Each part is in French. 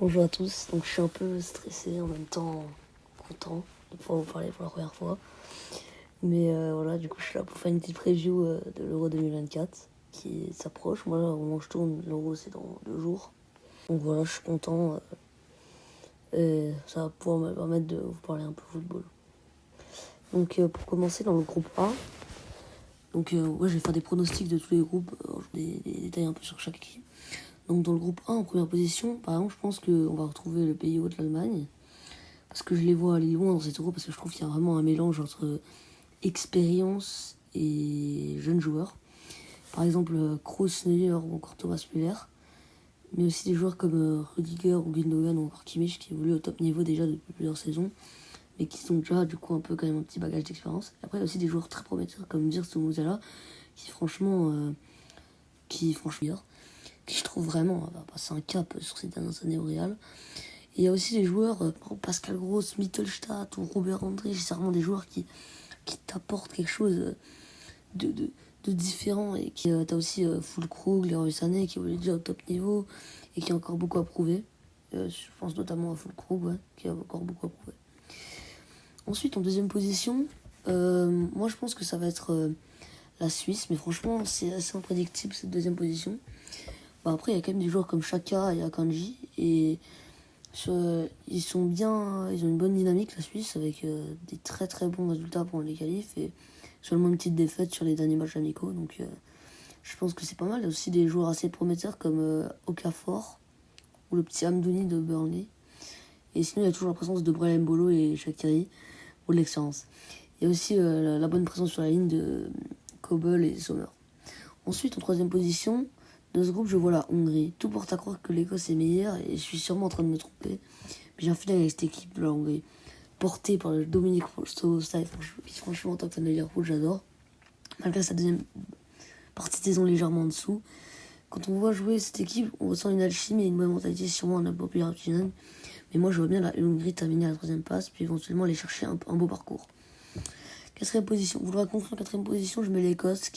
Bonjour à tous, donc je suis un peu stressé, en même temps content de pouvoir vous parler pour la première fois. Mais voilà, du coup je suis là pour faire une petite preview de l'Euro 2024 qui s'approche. Moi là, au moment où je tourne, l'Euro c'est dans 2 jours. Donc voilà, je suis content et ça va pouvoir me permettre de vous parler un peu football. Donc pour commencer dans le groupe A, donc ouais, je vais faire des pronostics de tous les groupes, des détails un peu sur chaque équipe. Donc dans le groupe A, en première position, par exemple, je pense qu'on va retrouver le pays hôte de l'Allemagne. Parce que je les vois aller loin dans cet Euro, parce que je trouve qu'il y a vraiment un mélange entre expérience et jeunes joueurs. Par exemple, Kroos, Neuer ou encore Thomas Müller. Mais aussi des joueurs comme Rudiger ou Gundogan ou encore Kimmich qui évoluent au top niveau déjà depuis plusieurs saisons. Mais qui sont déjà du coup un peu quand même un petit bagage d'expérience. Et après, il y a aussi des joueurs très prometteurs comme Wirtz ou Musiala qui franchement... qui je trouve vraiment va passer un cap sur ces dernières années au Real. Et il y a aussi des joueurs, Pascal Gross, Mittelstadt ou Robert André, c'est vraiment des joueurs qui t'apportent quelque chose de différent. Et qui t'as aussi Füllkrug, Leroy Sané qui est déjà au top niveau et qui a encore beaucoup à prouver. Je pense notamment à Füllkrug, ouais, qui a encore beaucoup à prouver. Ensuite, en deuxième position, moi je pense que ça va être la Suisse, mais franchement c'est assez imprédictible cette deuxième position. Bah, après, il y a quand même des joueurs comme Xhaka et Akanji et ils sont bien, ils ont une bonne dynamique la Suisse avec des très très bons résultats pour les qualifs et seulement une petite défaite sur les derniers matchs amicaux. Donc je pense que c'est pas mal. Il y a aussi des joueurs assez prometteurs comme Okafor ou le petit Amdouni de Burnley. Et sinon il y a toujours la présence de Brahim Mbolo et Shaqiri pour de l'expérience. Il y a aussi la bonne présence sur la ligne de Kobel et Sommer. Ensuite en troisième position, dans ce groupe, je vois la Hongrie. Tout porte à croire que l'Écosse est meilleure et je suis sûrement en train de me tromper. Mais j'ai un feeling avec cette équipe de la Hongrie, portée par le Dominic Szoboszlai, qui franchement en tant que fan de Liverpool, j'adore. Malgré sa deuxième partie de saison légèrement en dessous. Quand on voit jouer cette équipe, on ressent une alchimie et une bonne mentalité, sûrement un populaire jeune. Mais moi, je vois bien la Hongrie terminer à la troisième place, puis éventuellement aller chercher un beau parcours. Quatrième position. Vous l'aurez compris, en quatrième position, je mets l'Écosse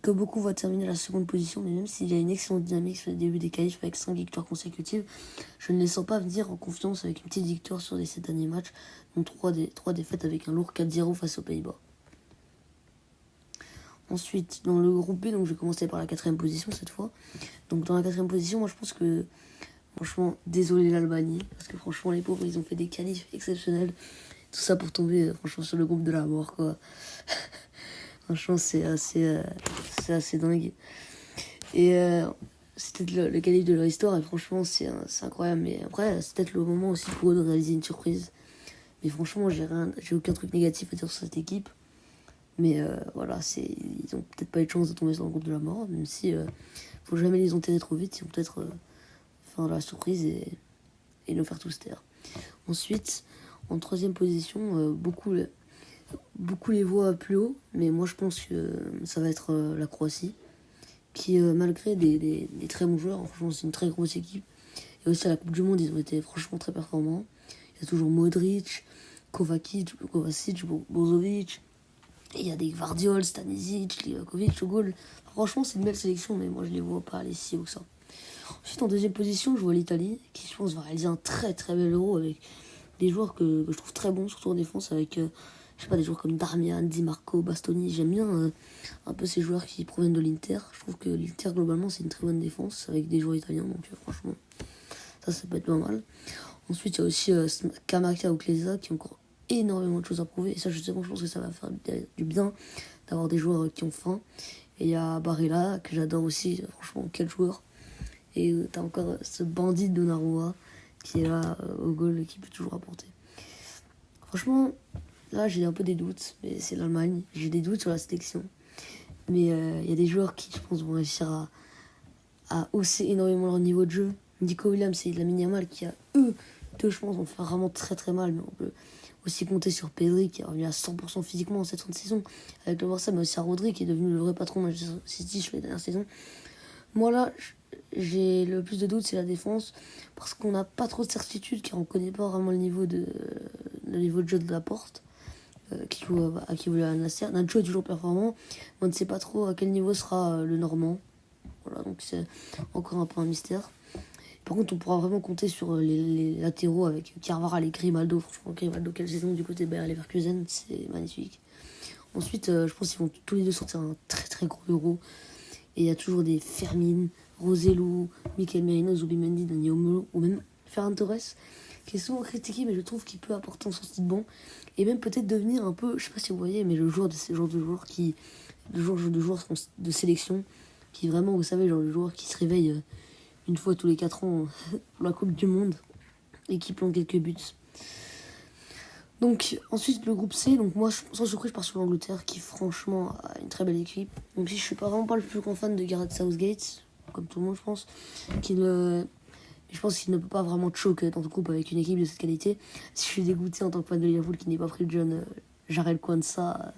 que beaucoup voient terminer à la seconde position, mais même s'il y a une excellente dynamique sur le début des qualifs avec 5 victoires consécutives, je ne les sens pas venir en confiance avec une petite victoire sur les 7 derniers matchs, dont 3 défaites avec un lourd 4-0 face aux Pays-Bas. Ensuite, dans le groupe B, donc je vais commencer par la quatrième position cette fois. Donc dans la quatrième position, moi je pense que, franchement, désolé l'Albanie, parce que franchement les pauvres, ils ont fait des qualifs exceptionnels. Tout ça pour tomber, franchement, sur le groupe de la mort, quoi. Franchement, c'est assez dingue. Et c'est peut-être le qualif de leur histoire, et franchement, c'est incroyable. Mais après, c'est peut-être le moment aussi pour eux de réaliser une surprise. Mais franchement, j'ai aucun truc négatif à dire sur cette équipe. Mais voilà, ils ont peut-être pas eu de chance de tomber sur le groupe de la mort, même si faut jamais les enterrer trop vite. Ils vont peut-être faire la surprise et nous faire tous taire. Ensuite, en troisième position, beaucoup les voient plus haut, mais moi je pense que ça va être la Croatie, qui malgré des très bons joueurs, franchement c'est une très grosse équipe. Et aussi à la Coupe du Monde, ils ont été franchement très performants. Il y a toujours Modric, Kovacic, Brozovic, et il y a des Gvardiol, Stanisic, Livakovic au goal. Franchement c'est une belle sélection, mais moi je les vois pas aller si haut que ça. Ensuite en deuxième position, je vois l'Italie, qui je pense va réaliser un très très bel Euro avec des joueurs que je trouve très bons, surtout en défense, avec je sais pas, des joueurs comme Darmian, Di Marco, Bastoni. J'aime bien un peu ces joueurs qui proviennent de l'Inter. Je trouve que l'Inter globalement c'est une très bonne défense avec des joueurs italiens, donc franchement ça peut être pas mal. Ensuite il y a aussi Kamaka ou Klesa qui ont encore énormément de choses à prouver, et ça justement je pense que ça va faire du bien d'avoir des joueurs qui ont faim. Et il y a Barella que j'adore aussi, franchement quel joueur. Et t'as encore ce bandit de Donnarumma qui est là au goal et qui peut toujours apporter. Franchement, là j'ai un peu des doutes, mais c'est l'Allemagne. J'ai des doutes sur la sélection. Mais il y a des joueurs qui, je pense, vont réussir à hausser énormément leur niveau de jeu. Nico Williams et Lamine Yamal qui, eux, deux, je pense, vont faire vraiment très très mal. Mais on peut aussi compter sur Pedri qui est revenu à 100% physiquement en cette fin de saison avec le Barça, mais aussi à Rodri qui est devenu le vrai patron de Manchester City sur les dernières saisons. Moi là, j'ai le plus de doutes, c'est la défense, parce qu'on n'a pas trop de certitude, car on ne connaît pas vraiment le niveau de jeu de Laporte, qui joue à Nasser. Nacho est toujours performant, mais on ne sait pas trop à quel niveau sera le Normand. Voilà, donc c'est encore un peu un mystère. Par contre, on pourra vraiment compter sur les latéraux avec Carvajal et Grimaldo. Franchement, Grimaldo, quelle saison du côté de Bayer Leverkusen, c'est magnifique. Ensuite, je pense qu'ils vont tous les deux sortir un très très gros euro. Et il y a toujours des Fermin, Roselu, Mikel Merino, Zubimendi, Dani Olmo, ou même Ferran Torres, qui est souvent critiqué, mais je trouve qu'il peut apporter son style bon. Et même peut-être devenir un peu, je sais pas si vous voyez, mais le joueur de ces genres de joueurs de sélection, qui vraiment, vous savez, genre le joueur qui se réveille une fois tous les 4 ans pour la Coupe du Monde et qui plante quelques buts. Donc ensuite le groupe C, donc moi sans surprise je pars sur l'Angleterre qui franchement a une très belle équipe. Donc si je suis pas vraiment pas le plus grand fan de Gareth Southgate, comme tout le monde je pense, je pense qu'il ne peut pas vraiment choquer dans le groupe avec une équipe de cette qualité. Si je suis dégoûté en tant que fan de Liverpool qui n'ait pas pris le jeune Jarell Quansah,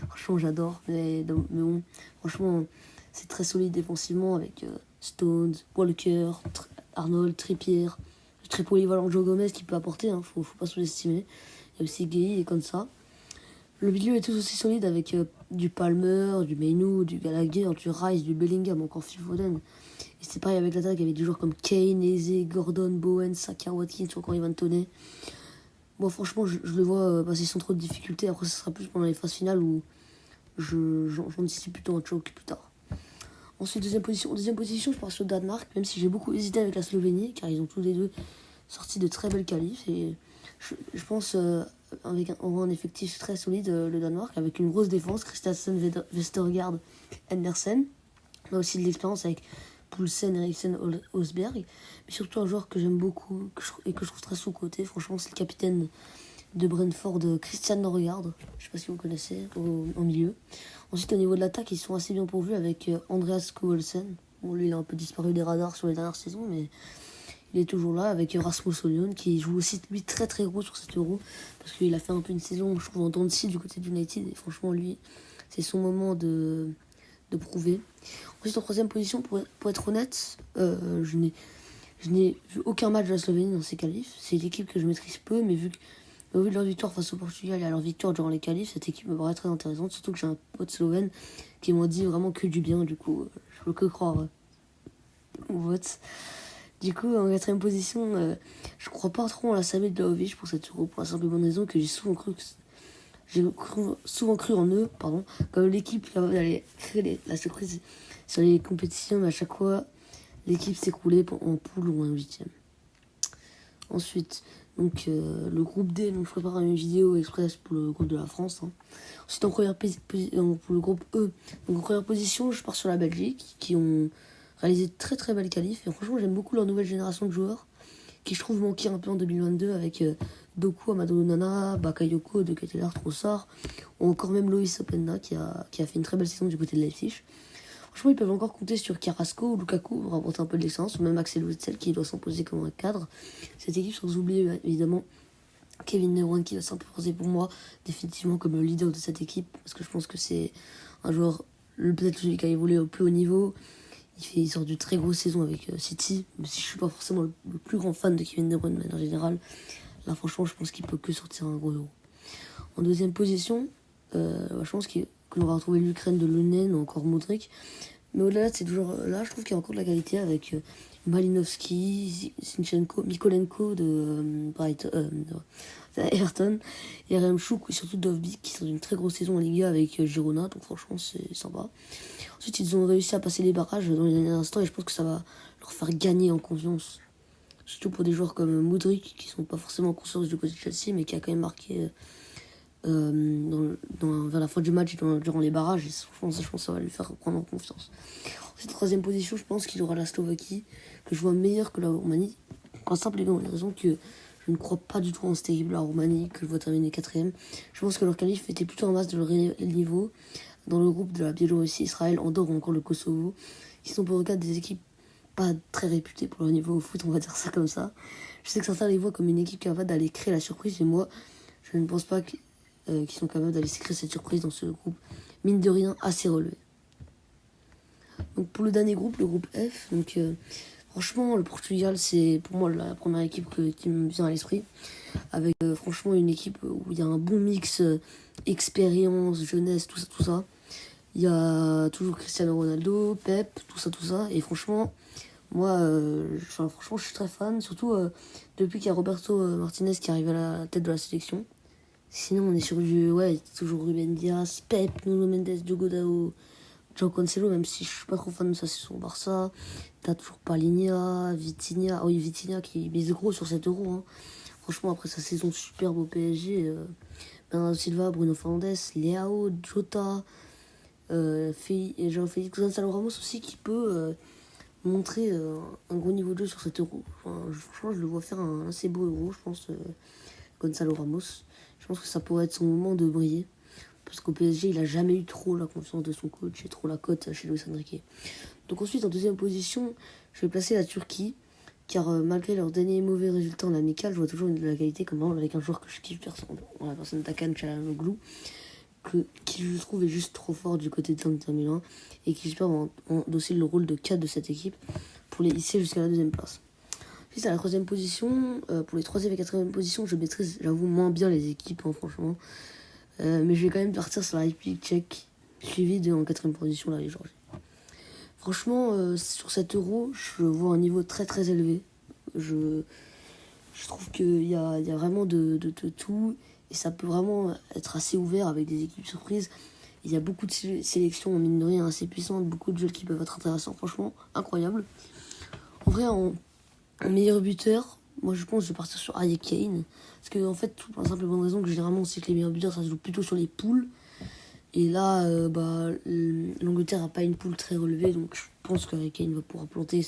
franchement j'adore, mais bon, franchement c'est très solide défensivement avec Stones, Walker, Arnold, Trippier, très polyvalent Joe Gomez qui peut apporter, faut pas sous-estimer. Il y a aussi Gay et comme ça. Le milieu est tout aussi solide avec du Palmer, du Mainu, du Gallagher, du Rice, du Bellingham, encore Phil Foden. Et c'est pareil avec l'attaque, il y avait des joueurs comme Kane, Eze, Gordon, Bowen, Saka, Watkins ou encore Ivan Toney. Bon, franchement, je le vois passer sans trop de difficultés. Après, ce sera plus pendant les phases finales où j'anticipe plutôt un choc plus tard. Ensuite, deuxième position, je pars sur le Danemark, même si j'ai beaucoup hésité avec la Slovénie, car ils ont tous les deux sorti de très belles qualifs. Et je pense avec un effectif très solide, le Danemark, avec une grosse défense, Christensen, Vestergaard, Andersen. On a aussi de l'expérience avec Poulsen, Eriksen, Osberg. Mais surtout un joueur que j'aime beaucoup et que je trouve très sous-coté. Franchement, c'est le capitaine de Brentford, Christian Norgard. Je sais pas si vous connaissez, en milieu. Ensuite, au niveau de l'attaque, ils sont assez bien pourvus avec Andreas Skouelsen. Bon, lui, il a un peu disparu des radars sur les dernières saisons, mais il est toujours là avec Rasmus Højlund qui joue aussi lui très très gros sur cet euro parce qu'il a fait un peu une saison, je trouve, en dents de scie du côté de United et franchement lui c'est son moment de prouver. Ensuite en troisième position, pour être honnête, je n'ai vu aucun match de la Slovénie dans ces qualifs. C'est une équipe que je maîtrise peu, mais vu de leur victoire face au Portugal et à leur victoire durant les qualifs, cette équipe me paraît très intéressante, surtout que j'ai un pote slovène qui m'a dit vraiment que du bien, du coup je peux que croire au vote. Du coup, en quatrième position, je crois pas trop en la Samet de Vlahovic pour cette euro, pour la simple et bonne raison que j'ai souvent cru en eux, comme l'équipe capable d'aller créer la surprise sur les compétitions, mais à chaque fois, l'équipe s'écroulait en poule ou en huitième. Ensuite, donc le groupe D, donc je prépare une vidéo express pour le groupe de la France. Ensuite, pour le groupe E, donc en première position, je pars sur la Belgique, qui ont réalisé de très très belles qualifs. Et franchement, j'aime beaucoup leur nouvelle génération de joueurs, qui je trouve manquaient un peu en 2022 avec Doku, Amadou Onana, Bakayoko, De Ketelaere, Trossard, ou encore même Loïs Openda qui a fait une très belle saison du côté de Leipzig. Franchement, ils peuvent encore compter sur Carrasco ou Lukaku pour apporter un peu de l'excellence, ou même Axel Witsel qui doit s'imposer comme un cadre. Cette équipe, sans oublier évidemment Kevin De Bruyne qui va s'imposer pour moi définitivement comme le leader de cette équipe, parce que je pense que c'est un joueur, peut-être celui qui a évolué au plus haut niveau. Il sort d'une très grosse saison avec City, même si je suis pas forcément le plus grand fan de Kevin De Bruyne, mais en général, là franchement, je pense qu'il peut que sortir un gros euro. En deuxième position, je pense que l'on va retrouver l'Ukraine de Lunen ou encore Modric. Mais au-delà de ces joueurs là, je trouve qu'il y a encore de la qualité avec Malinovski, Zinchenko, Mikolenko de Everton, et Remchuk et surtout Dovbyk qui sont d'une très grosse saison en Liga avec Girona, donc franchement c'est sympa. Ensuite ils ont réussi à passer les barrages dans les derniers instants et je pense que ça va leur faire gagner en confiance. Surtout pour des joueurs comme Modric qui sont pas forcément en conscience du côté de Chelsea mais qui a quand même marqué vers la fin du match durant les barrages et franchement je pense que ça va lui faire prendre en confiance. Ensuite troisième position, je pense qu'il aura la Slovaquie que je vois meilleure que la Roumanie pour la simple et bonne raison que je ne crois pas du tout en cette équipe la Roumanie que je vois terminer 4ème. Je pense que leur qualif était plutôt en masse de leur niveau dans le groupe de la Biélorussie, Israël, Andorre ou encore le Kosovo qui sont pour le cas des équipes pas très réputées pour leur niveau au foot, on va dire ça comme ça. Je sais que certains les voient comme une équipe capable d'aller créer la surprise mais moi je ne pense pas qu'ils sont capables d'aller créer cette surprise dans ce groupe, mine de rien, assez relevé. Donc pour le dernier groupe, le groupe F, donc franchement le Portugal c'est pour moi la première équipe qui me vient à l'esprit, avec franchement une équipe où il y a un bon mix expérience, jeunesse, tout ça. Il y a toujours Cristiano Ronaldo, Pep, tout ça, et franchement Moi, franchement, je suis très fan, surtout depuis qu'il y a Roberto Martinez qui arrive à la tête de la sélection. Sinon, on est sur toujours Ruben Dias, Pep, Nuno Mendes, Diogo Dao, João Cancelo, même si je suis pas trop fan de sa saison au Barça. T'as toujours Palhinha, Vitinha. Ah oui, Vitinha qui mise gros sur 7 euros. Hein. Franchement, après sa saison superbe au PSG, Bernardo Silva, Bruno Fernandes, Leao, Jota, et Jean-Félix Gonzalo Ramos aussi qui peut montrer un gros niveau de jeu sur 7 euros. Franchement, je le vois faire un assez beau euro, je pense, Gonzalo Ramos. Je pense que ça pourrait être son moment de briller. Parce qu'au PSG, il a jamais eu trop la confiance de son coach et trop la cote chez Luis Enrique. Donc ensuite, en deuxième position, je vais placer la Turquie. Car malgré leurs derniers mauvais résultats en amical, je vois toujours de la qualité comme vraiment avec un joueur que je kiffe la personne d'Hakan Çalhanoğlu, qui je trouve est juste trop fort du côté de l'Inter Milan et qui j'espère va endosser le rôle de 4 de cette équipe pour les hisser jusqu'à la deuxième place. Ensuite à la troisième position, pour les troisième et quatrième positions, je maîtrise j'avoue moins bien les équipes franchement. Mais je vais quand même partir sur la République tchèque, suivi en quatrième position la Géorgie. Franchement, sur 7 euros, je vois un niveau très très élevé. Je trouve qu'il y a vraiment de tout et ça peut vraiment être assez ouvert avec des équipes surprises. Il y a beaucoup de sélections, mine de rien, assez puissantes, beaucoup de jeux qui peuvent être intéressants, franchement, incroyable. En vrai, en meilleur buteur, moi je pense que je vais partir sur Harry Kane. Parce que, en fait, pour la simple et bonne raison que généralement, c'est que les meilleurs buteurs, ça se joue plutôt sur les poules. Et là, l'Angleterre n'a pas une poule très relevée, donc je pense que Harry Kane va pouvoir planter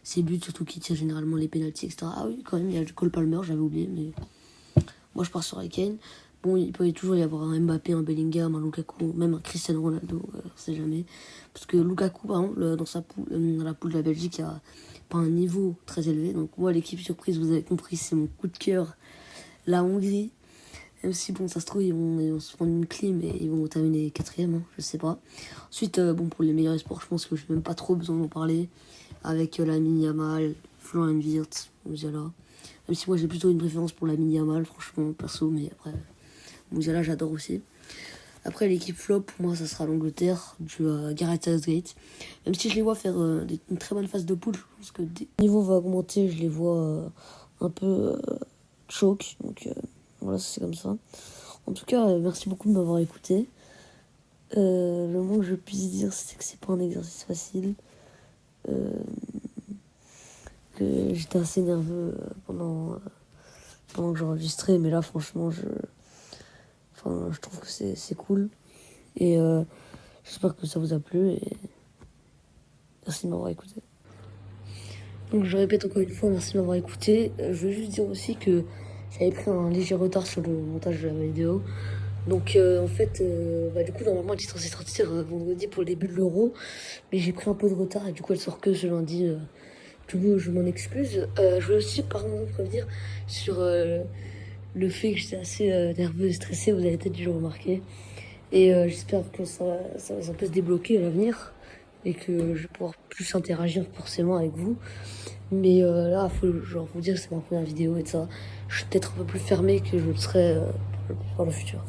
ses buts, surtout qu'il tire généralement les pénaltys, etc. Ah oui, quand même, il y a Cole Palmer, j'avais oublié, mais moi je pars sur Harry Kane. Bon, il peut toujours y avoir un Mbappé, un Bellingham, un Lukaku, même un Cristiano Ronaldo, on sait jamais. Parce que Lukaku, par exemple, dans la poule de la Belgique, il n'y a pas un niveau très élevé. Donc moi, l'équipe surprise, vous avez compris, c'est mon coup de cœur, la Hongrie. Même si, bon, ça se trouve, ils vont se prendre une clim et ils vont terminer quatrième, je sais pas. Ensuite, pour les meilleurs sports, je pense que j'ai même pas trop besoin d'en parler. Avec Lamine Yamal, Florian Wirtz, Musiala. Même si moi, j'ai plutôt une préférence pour Lamine Yamal, franchement, perso, mais après, Musiala, j'adore aussi. Après, l'équipe flop, pour moi, ça sera l'Angleterre, du Gareth Southgate. Même si je les vois faire une très bonne phase de poule, je pense que le niveau va augmenter, je les vois un peu choke, donc... Voilà, c'est comme ça. En tout cas, merci beaucoup de m'avoir écouté. Le moins que je puisse dire, c'est que c'est pas un exercice facile. Que j'étais assez nerveux pendant que j'enregistrais, mais là, franchement, je trouve que c'est cool. Et j'espère que ça vous a plu. Et merci de m'avoir écouté. Donc, je répète encore une fois, merci de m'avoir écouté. Je veux juste dire aussi que j'avais pris un léger retard sur le montage de la vidéo. Donc en fait, du coup normalement elle est censée sortir vendredi pour le début de l'Euro. Mais j'ai pris un peu de retard et du coup elle sort que ce lundi. Du coup je m'en excuse. Je voulais aussi par contre prévenir sur le fait que j'étais assez nerveuse et stressée. Vous avez peut-être dû le remarquer. Et j'espère que ça va un peu se débloquer à l'avenir. Et que je vais pouvoir plus interagir forcément avec vous. Mais là, il faut vous dire que c'est ma première vidéo et ça. Je suis peut-être un peu plus fermée que je le serai par le futur.